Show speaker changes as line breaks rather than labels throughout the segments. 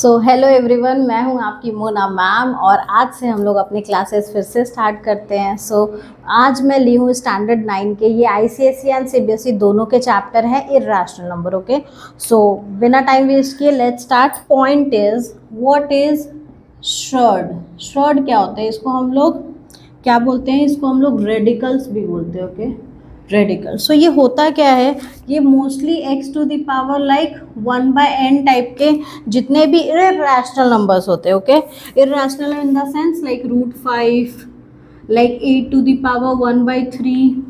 Hello everyone, मैं हूं आपकी मोना मैम और आज से हम लोग अपनी क्लासेस फिर से स्टार्ट करते हैं। आज मैं ली हूँ स्टैंडर्ड 9 के, ये आईसीएसई एंड सीबीएसई दोनों के चैप्टर हैं इर्रेशनल नंबर। ओके, बिना टाइम वेस्ट किए let's start. Point is what is surd. Surd क्या होता है? इसको हम लोग क्या बोलते हैं? इसको हम लोग रेडिकल्स भी बोलते हैं। Okay, radical. ये होता क्या है? ये mostly x to the power like 1/n type के जितने भी इर्रेशनल नंबर्स होते हैं। Okay, irrational in the sense like √5, like 8 to the power 1/3,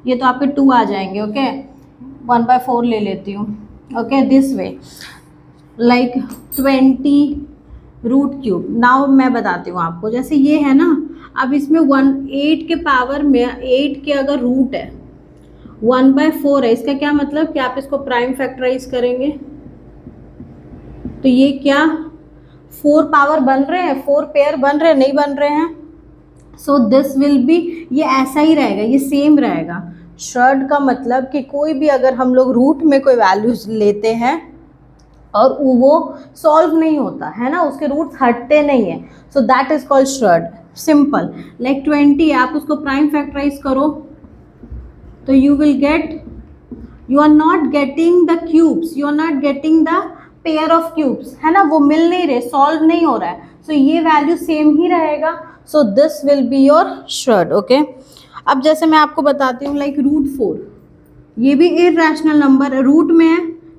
ये तो आपके 2 आ जाएंगे। ओके, 1/4 ले लेती हूँ। Okay, this way like 20 √3। Now मैं बताती हूँ आपको, जैसे ये है ना, अब इसमें 8 के पावर में 8 के अगर रूट है 1/4 है, इसका क्या मतलब कि आप इसको प्राइम फैक्टराइज करेंगे तो ये क्या 4 पावर बन रहे हैं, 4 पेयर बन रहे हैं, नहीं बन रहे हैं। सो दिस विल बी, ये ऐसा ही रहेगा, ये सेम रहेगा। श्रड का मतलब कि कोई भी अगर हम लोग रूट में कोई वैल्यूज लेते हैं और वो सॉल्व नहीं होता है ना, उसके रूट्स हटते नहीं है, so that is called surd. Simple, like 20 आप उसको प्राइम फैक्टराइज करो तो you will get, you are not getting the cubes, you are not getting the pair of cubes, है ना, वो मिल नहीं रहे, सॉल्व नहीं हो रहा है, सो ये वैल्यू सेम ही रहेगा। So this will be your surd. Okay, अब जैसे मैं आपको बताती हूँ लाइक √4, ये भी इर्रेशनल नंबर रूट में है,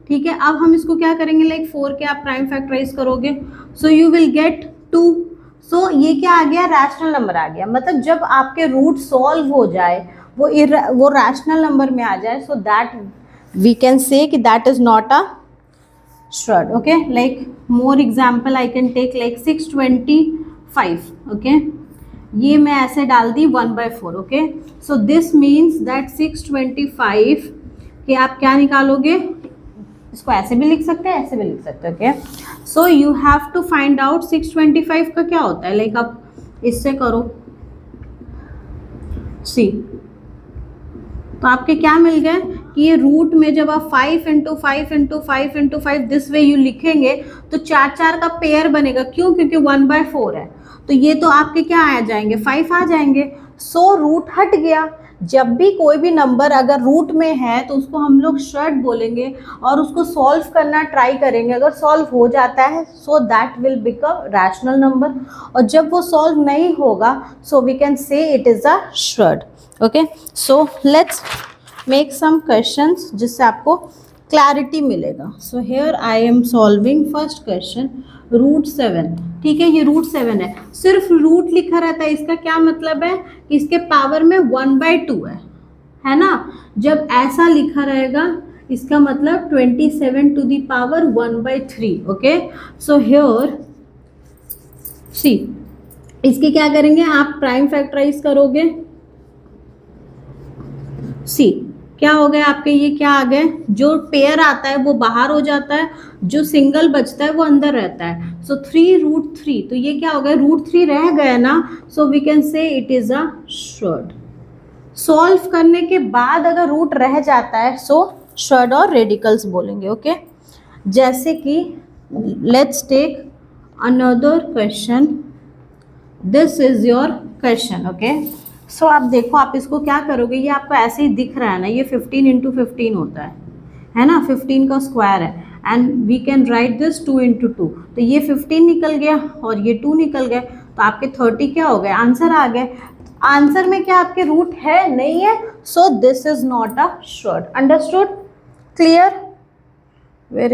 ठीक है। अब हम इसको क्या करेंगे, लाइक 4 के आप प्राइम फैक्टराइज करोगे, सो यू विल गेट 2। सो ये क्या आ गया? रैशनल नंबर आ गया। मतलब जब आपके रूट सॉल्व हो जाए, वो रैशनल नंबर में आ जाए, so that we can say कि that is not a surd. Okay, like more example I can take like 625। Okay, ये मैं ऐसे डाल दी 1/4। Okay, so this means that 625 के आप क्या निकालोगे, इसको ऐसे भी लिख सकते हैं, ऐसे भी लिख सकते हैं। Okay, so you have to find out 625 का क्या होता है। लाइक आप इससे करो सी, तो आपके क्या मिल गए कि ये रूट में जब आप 5 × 5 × 5 × 5 दिस वे यू लिखेंगे तो 4 का पेयर बनेगा। क्यों? क्योंकि 1/4 है, तो ये तो आपके क्या आ जाएंगे, 5 आ जाएंगे। सो रूट हट गया। जब भी कोई भी नंबर अगर रूट में है तो उसको हम लोग श्रड बोलेंगे और उसको सॉल्व करना ट्राई करेंगे। अगर सॉल्व हो जाता है so that will become rational number, और जब वो सॉल्व नहीं होगा so we can say it is a surd. Okay, so let's make some questions जिससे आपको क्लैरिटी मिलेगा। So here I am solving first question, √7। ठीक है, ये √7 है, सिर्फ रूट लिखा रहता है, इसका क्या मतलब है कि इसके पावर में 1/2 है ना। जब ऐसा लिखा रहेगा इसका मतलब 27 to the power 1/3। Okay, so here see, इसके क्या करेंगे आप, प्राइम फैक्टराइज करोगे। सी क्या हो गया आपके, ये क्या आ गए, जो पेयर आता है वो बाहर हो जाता है, जो सिंगल बचता है वो अंदर रहता है। सो 3√3, तो ये क्या हो गया, √3 रह गया ना, so we can say it is a surd. Solve करने के बाद अगर रूट रह जाता है सो श्रड और रेडिकल्स बोलेंगे। ओके, जैसे कि let's take another question, this is your question. Okay, so आप देखो, आप इसको क्या करोगे, ये आपको ऐसे ही दिख रहा है ना, ये 15 × 15 होता है ना, 15 का स्क्वायर है, and we can write this 2 × 2। तो ये 15 निकल गया और ये 2 निकल गए, तो आपके 30 क्या हो गए, आंसर आ गए। आंसर में क्या आपके रूट है, नहीं है, so this is not a surd. Understood? Clear?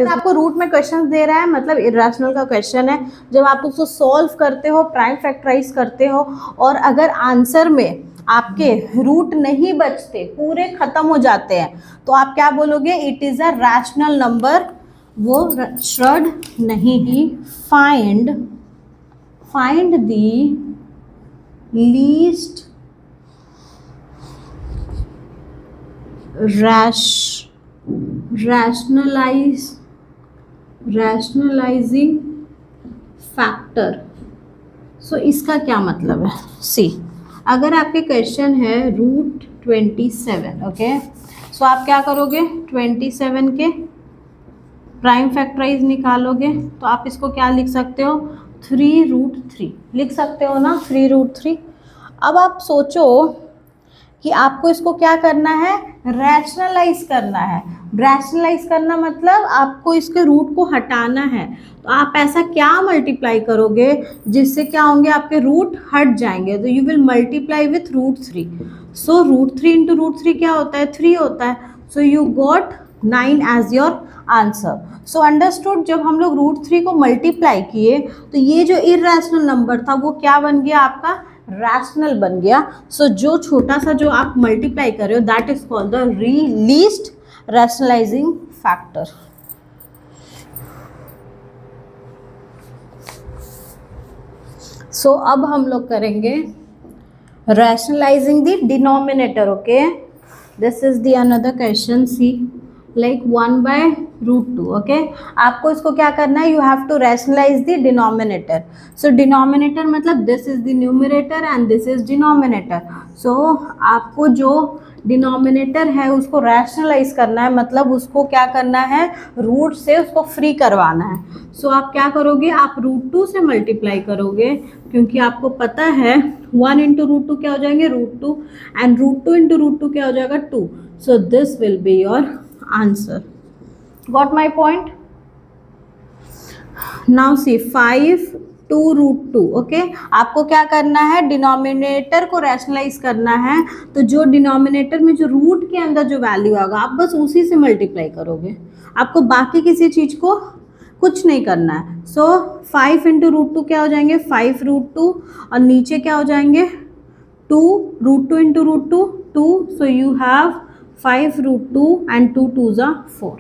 आपको रूट में क्वेश्चन दे रहा है मतलब इर्रेशनल का क्वेश्चन है, जब आप उसको सॉल्व करते हो, प्राइम फैक्टराइज करते हो, और अगर आंसर में आपके रूट नहीं बचते, पूरे खत्म हो जाते हैं, तो आप क्या बोलोगे, it is a rational number, वो श्रड नहीं ही। Find the least rationalising factor. So इसका क्या मतलब है, सी, अगर आपके क्वेश्चन है √27, ओके, सो आप क्या करोगे, 27 के प्राइम फैक्टराइज निकालोगे तो आप इसको क्या लिख सकते हो, 3√3 लिख सकते हो ना, 3√3। अब आप सोचो कि आपको इसको क्या करना है, रैशनलाइज करना है। रैशनलाइज करना मतलब आपको इसके रूट को हटाना है। तो आप ऐसा क्या मल्टीप्लाई करोगे जिससे क्या होंगे, आपके रूट हट जाएंगे। तो you will multiply with √3। So √3 into √3 क्या होता है, 3 होता है। So you got 9 as your answer. So understood, जब हम लोग √3 को मल्टीप्लाई किए तो ये जो इर्रेशनल नंबर था वो क्या बन गया, आपका रैशनल बन गया। सो जो छोटा सा जो आप मल्टीप्लाई कर रहे हो that is called the least rationalising factor. So अब हम लोग करेंगे rationalising the denominator. Okay, this is the another question, see like 1/√2। Okay, आपको इसको क्या करना है, you have to rationalise the denominator. So denominator मतलब this is the numerator and this is denominator. So आपको जो डिनोमिनेटर है उसको रैशनलाइज करना है, मतलब उसको क्या करना है, रूट से उसको फ्री करवाना है। सो आप क्या करोगे, आप √2 से मल्टीप्लाई करोगे, क्योंकि आपको पता है 1 इंटू √2 क्या हो जाएंगे, √2, एंड √2 इंटू √2 क्या हो जाएगा, 2। सो this will be your answer. Got my point? Now see 5 to √2. Okay, आपको क्या करना है, डिनोमिनेटर को रैशनलाइज करना है। तो जो डिनोमिनेटर में जो रूट के अंदर जो वैल्यू आएगा आप बस उसी से मल्टीप्लाई करोगे, आपको बाकी किसी चीज़ को कुछ नहीं करना है। सो 5 इंटू √2 क्या हो जाएंगे, 5√2, और नीचे क्या हो जाएंगे 2, √2 into √2 2। So you have 5√2 and 2 2s are 4.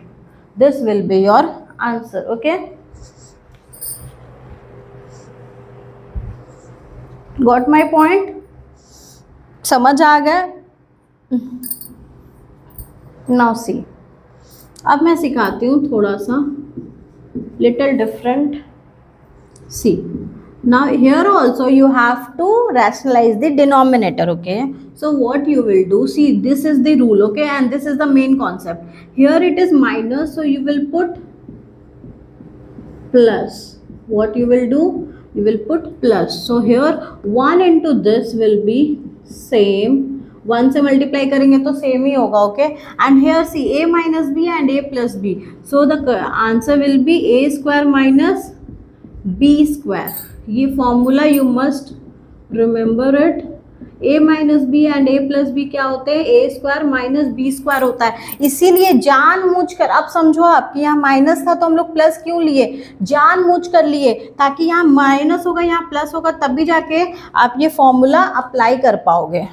This will be your answer. Okay, got my point? समझ आ गया? Now see, अब मैं सिखाती हूँ थोड़ा सा little different. See, now here also you have to rationalize the denominator. Okay, so what you will do, see this is the rule, okay, and this is the main concept. Here it is minus, so you will put plus. What you will do, you will put plus. So here 1 into this will be same, 1 से multiply करेंगे तो same ही होगा। Okay, and here see a minus b and a plus b, so the answer will be a square minus b square. ये formula you must remember it. a minus b and a plus b क्या होते हैं, a square minus b square होता है। इसीलिए जानबूझकर, अब समझो आपकी यहाँ माइनस था तो हम लोग प्लस क्यों लिए, जानबूझ कर लिए, ताकि यहाँ माइनस होगा यहाँ प्लस होगा, तब भी जाके आप ये फॉर्मूला अप्लाई कर पाओगे।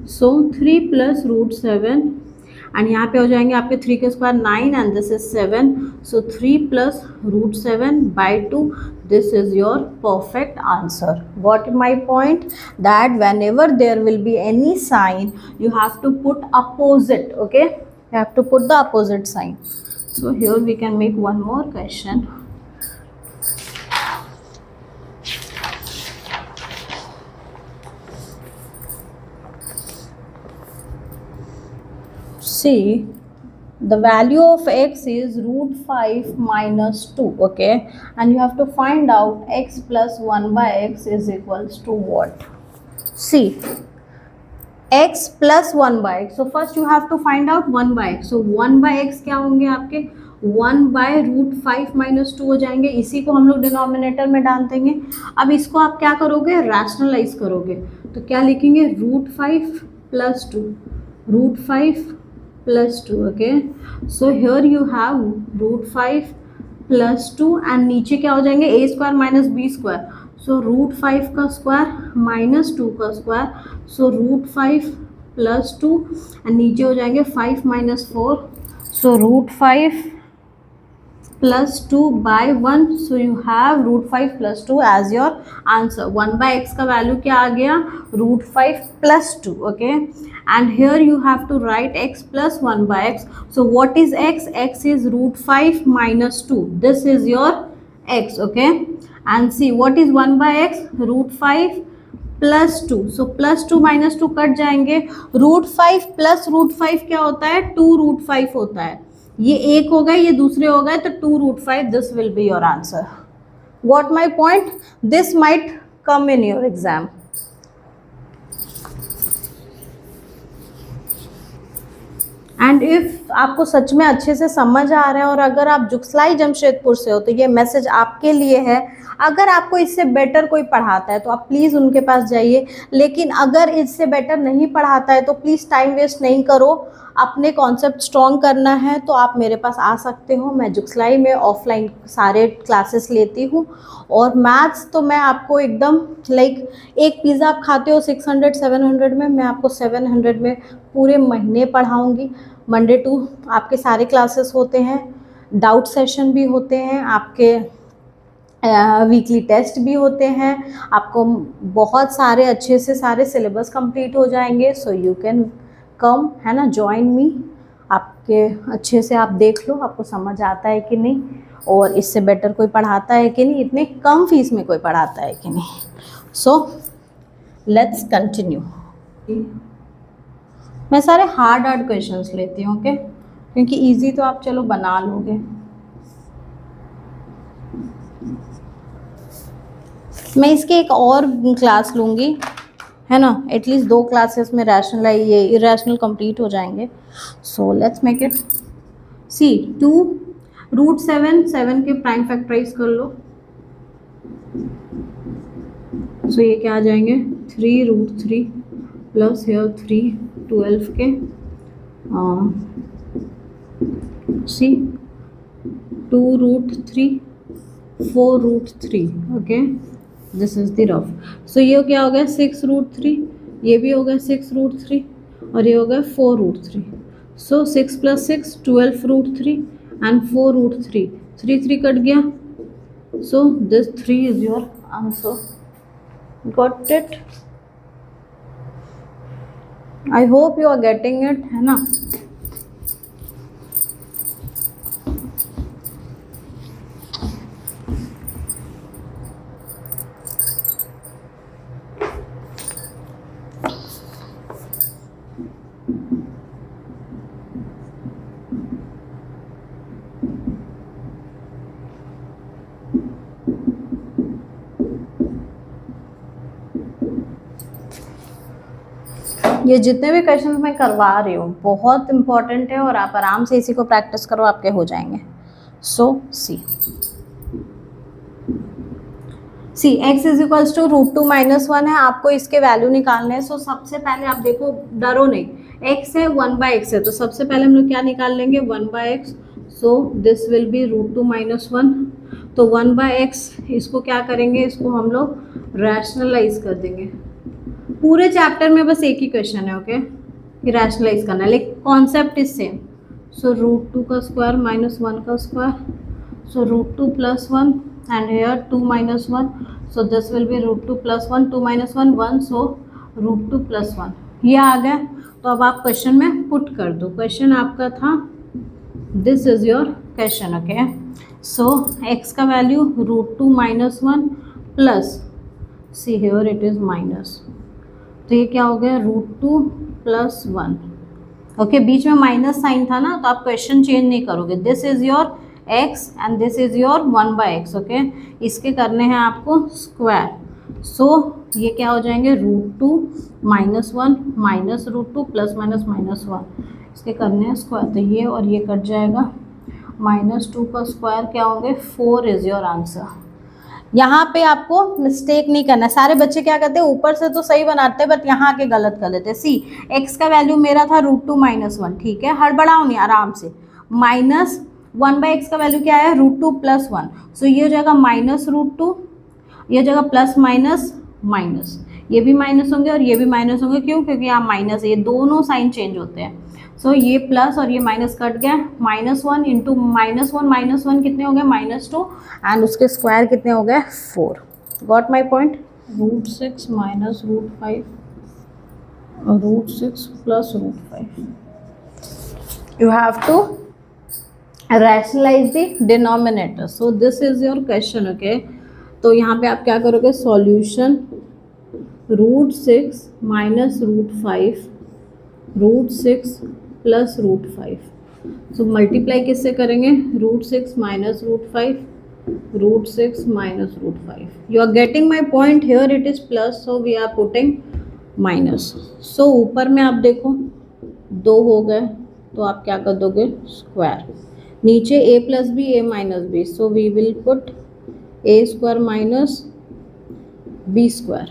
सो 3 + √7 एंड यहाँ पे हो जाएंगे आपके 3 के square 9 and this is 7। So 3 + √7/2, this is your perfect answer. Got my point? That whenever there will be any sign you have to put opposite. Okay, you have to put the opposite sign. So here we can make one more question. See, the value of x is √5 minus 2. Okay, and you have to find out x plus 1/x is equals to what. See, x plus 1/x, so first you have to find out 1/x. so 1/x क्या होंगे आपके, 1/√5 minus 2 हो जाएंगे। इसी को हम लोग denominator में डाल देंगे। अब इसको आप क्या करोगे, रैशनलाइज करोगे, तो क्या लिखेंगे, √5 + 2, √5 + 2। Okay, so here you have √5 + 2 and नीचे क्या हो जाएंगे, a square minus b square. So √5 का स्क्वायर माइनस 2 का स्क्वायर, सो √5 + 2 एंड नीचे हो जाएंगे 5 - 4। So √5 + 2/1, so you have √5 + 2 as your answer. 1/x का वैल्यू क्या आ गया, √5 + 2। Okay, and here you have to write x plus 1/x. so what is x, x is √5 minus 2, this is your x. Okay, and see what is 1/x, √5 + 2, so +2 - 2 cut जाएंगे। √5 + √5 क्या होता है, 2√5 होता है। ये एक हो गए, ये दूसरे हो गए, तो 2√5 this will be your answer. Got my point? This might come in your exam. And if आपको सच में अच्छे से समझ आ रहा है और अगर आप जुगसलाई जमशेदपुर से हो तो ये मैसेज आपके लिए है. अगर आपको इससे बेटर कोई पढ़ाता है तो आप प्लीज़ उनके पास जाइए, लेकिन अगर इससे बेटर नहीं पढ़ाता है तो प्लीज़ टाइम वेस्ट नहीं करो. अपने कॉन्सेप्ट स्ट्रॉन्ग करना है तो आप मेरे पास आ सकते हो. मैं जुगसलाई में ऑफलाइन सारे क्लासेस लेती हूँ और मैथ्स तो मैं आपको एकदम लाइक एक पिज़्ज़ा आप खाते हो 600-700 में, मैं आपको 700 में पूरे महीने पढ़ाऊँगी. मंडे टू आपके सारे क्लासेस होते हैं, डाउट सेशन भी होते हैं, आपके वीकली टेस्ट भी होते हैं, आपको बहुत सारे अच्छे से सारे सिलेबस कंप्लीट हो जाएंगे. सो यू कैन कम, है ना, ज्वाइन मी. आपके अच्छे से आप देख लो आपको समझ आता है कि नहीं और इससे बेटर कोई पढ़ाता है कि नहीं, इतने कम फीस में कोई पढ़ाता है कि नहीं. So let's continue. मैं सारे हार्ड क्वेश्चंस लेती हूँ, ओके, क्योंकि इजी तो आप चलो बना लोगे. मैं इसके एक और क्लास लूँगी, है ना, एटलीस्ट 2 क्लासेस में रैशनल ये इरेशनल कंप्लीट हो जाएंगे. So let's make it. See 2√7 के प्राइम फैक्टराइज कर लो. सो ये क्या आ जाएंगे 3√3 प्लस हेयर 3 12 के see 2√3 4√3. Okay, this is the rough. So ये क्या हो गया 6√3, ये भी हो गया 6√3 और ये हो गया 4√3. सो 6 + 6 12√3 एंड 4√3 3 कट गया. So this 3 is your answer. Got it? I hope you are getting it, है ना. ये जितने भी क्वेश्चन मैं करवा रही हूँ बहुत इंपॉर्टेंट है और आप आराम से इसी को प्रैक्टिस करो, आपके हो जाएंगे. सो सी x इज इक्वल्स टू √2 - 1 है, आपको इसके वैल्यू निकालने हैं. सो सबसे पहले आप देखो, डरो नहीं, x है 1/x है, तो सबसे पहले हम लोग क्या निकाल लेंगे 1/x. So this will B √2 - 1. तो 1/x इसको क्या करेंगे, इसको हम लोग रैशनलाइज कर देंगे. पूरे चैप्टर में बस एक ही क्वेश्चन है, ओके, कि रैशनलाइज करना है, लेकिन कॉन्सेप्ट इज सेम. सो √2 का स्क्वायर - 1 का square. So √2 + 1 and here 2 - 1. So this will be √2 + 1. 2 - 1 1. So √2 + 1 ये आ गया. तो अब आप क्वेश्चन में पुट कर दो. क्वेश्चन आपका था, this is your question, okay. So x का value √2 - 1 plus, see here it is minus, तो ये क्या हो गया √2 + 1. ओके, बीच में माइनस साइन था ना, तो आप क्वेश्चन चेंज नहीं करोगे. This is your x and this is your 1/x. Okay, इसके करने हैं आपको स्क्वायर. सो ये क्या हो जाएंगे √2 - 1 माइनस √2 प्लस माइनस -1, इसके करने हैं स्क्वायर. तो ये और ये कट जाएगा. -2 का स्क्वायर क्या होंगे 4 इज योर आंसर. यहाँ पे आपको मिस्टेक नहीं करना. सारे बच्चे क्या करते हैं, ऊपर से तो सही बनाते हैं बट यहाँ आके गलत कर देते हैं. सी x का वैल्यू मेरा था √2 - 1, ठीक है, हड़बड़ाओ नहीं, आराम से. माइनस 1/x का वैल्यू क्या है √2 + 1. सो ये हो जाएगा -√2, ये हो जाएगा प्लस माइनस माइनस, ये भी माइनस होंगे और ये भी माइनस होंगे. क्यों? क्योंकि यहाँ माइनस है, ये दोनों साइन चेंज होते हैं. सो ये प्लस और ये माइनस कट गया. -1 इंटू -1 कितने हो गए -2 एंड उसके स्क्वायर कितने हो गए 4. Got my point. √6 - √5 √6 + √5. You have to rationalize the denominator. So this is your question, okay. तो यहाँ पे आप क्या करोगे, सॉल्यूशन √6 - √5 √6 + √5. सो मल्टीप्लाई किससे करेंगे, √6 minus √5, √6 minus √5. You are getting my point, here it is plus so we are putting minus. So ऊपर में आप देखो 2 हो गए तो आप क्या कर दोगे, स्क्वायर. नीचे a plus b a minus b, so we will put a square minus b square.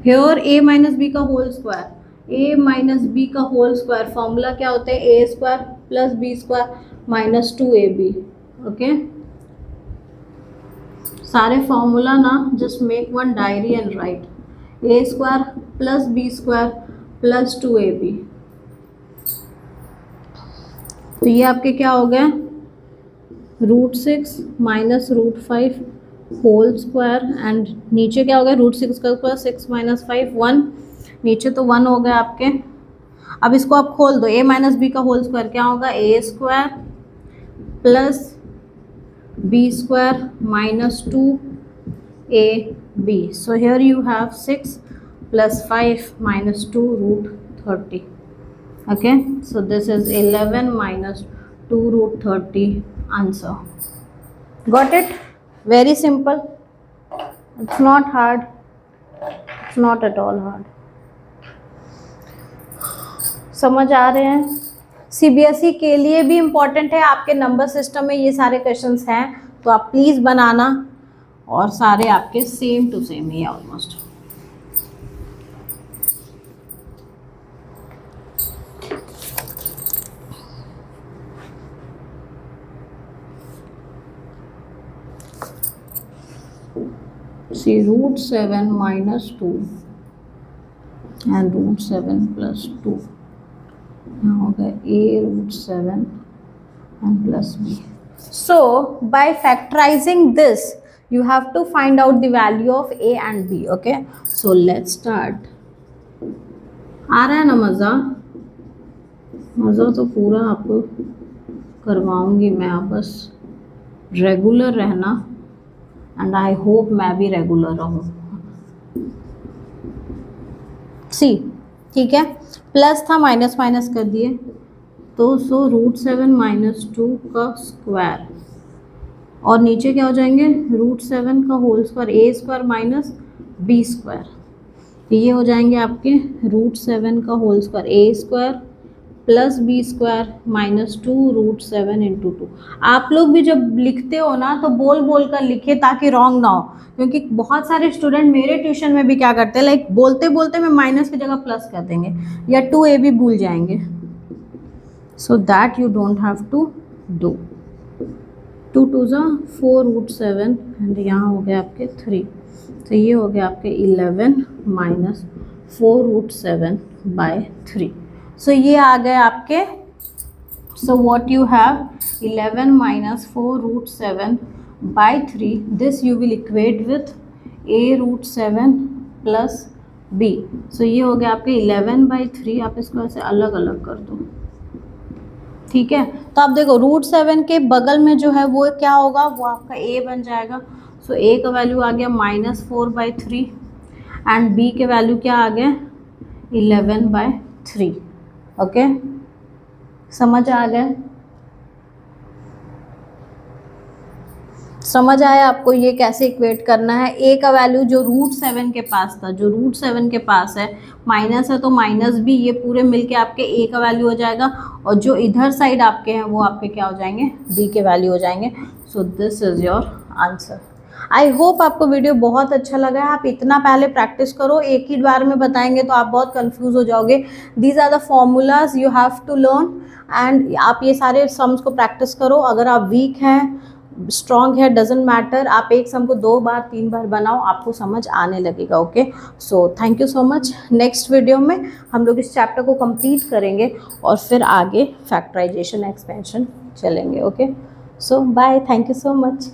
Here a minus b का whole square, a minus b का होल स्क्वायर फॉर्मूला क्या होता है, a square plus b square minus 2ab. Okay, सारे formula ना just make one diary and write. a square plus b square plus 2ab. तो ये आपके क्या हो गए, √6 माइनस √5 होल स्क्वायर एंड नीचे क्या हो गया, √6 का स्क्वायर 6 माइनस 5 1, नीचे तो 1 हो गया आपके. अब इसको आप खोल दो, a माइनस बी का होल स्क्वायर क्या होगा, a square plus b square minus 2ab. So here you have 6 plus 5 minus 2 √30. Okay, so this is 11 minus 2 √30 answer. Got it? Very simple. It's not hard. It's not at all hard. समझ आ रहे हैं? CBSE के लिए भी important है, आपके number system में ये सारे क्वेश्चंस हैं तो आप प्लीज़ बनाना, और सारे आपके सेम टू सेम ही है almost. See, √7 minus 2 and √7 plus 2. यहाँ हो गया a √7 and plus b. So by factorizing this, you have to find out the value of a and b. Okay, so let's start. आ रहा है ना मज़ा? मज़ा तो पूरा आपको करवाऊंगी मैं, आप बस रेगुलर रहना एंड आई होप मैं भी रेगुलर रहूँ. सी, ठीक है, प्लस था माइनस माइनस कर दिए तो सो √7 माइनस 2 का स्क्वायर, और नीचे क्या हो जाएंगे, √7 का whole square a square minus b square. ये हो जाएंगे आपके √7 का whole square a square plus b square minus 2 √7 into 2. आप लोग भी जब लिखते हो ना तो बोल बोल कर लिखे ताकि रॉन्ग ना हो, क्योंकि बहुत सारे स्टूडेंट मेरे ट्यूशन में भी क्या करते हैं, लाइक बोलते बोलते में माइनस की जगह प्लस कर देंगे या 2ab भूल जाएंगे. So that you don't have to do. 2 2 4 √7 and यहाँ हो गया आपके 3. तो ये हो गया आपके 11 माइनस 4 √7 बाय 3. सो ये आ गए आपके. So what you have, 11 minus 4 √7 by 3. This you will equate with a √7 plus b. सो ये हो गया आपके 11/3. आप इसको ऐसे अलग अलग कर दो, ठीक है. तो आप देखो √7 के बगल में जो है वो क्या होगा, वो आपका a बन जाएगा. सो a का वैल्यू आ गया -4/3 एंड b के वैल्यू क्या आ गया, 11/3. ओके, समझ आ गया? समझ आया आपको ये कैसे इक्वेट करना है. a का वैल्यू जो √7 के पास था, जो √7 के पास है, माइनस है तो माइनस भी, ये पूरे मिलके आपके a का वैल्यू हो जाएगा, और जो इधर साइड आपके हैं वो आपके क्या हो जाएंगे, b के वैल्यू हो जाएंगे. So this is your answer. I hope आपको वीडियो बहुत अच्छा लगा है. आप इतना पहले प्रैक्टिस करो, एक ही बार में बताएंगे तो आप बहुत कंफ्यूज हो जाओगे. These are the formulas you have to learn and आप ये सारे सम्स को प्रैक्टिस करो. अगर आप वीक हैं, स्ट्रॉन्ग है, डजेंट मैटर, आप एक सम को 2 बार 3 बार बनाओ, आपको समझ आने लगेगा. Okay, so thank you so much. Next video में हम लोग इस चैप्टर को कंप्लीट करेंगे और फिर आगे फैक्टराइजेशन एक्सपेंशन चलेंगे. Okay, so bye, thank you so much.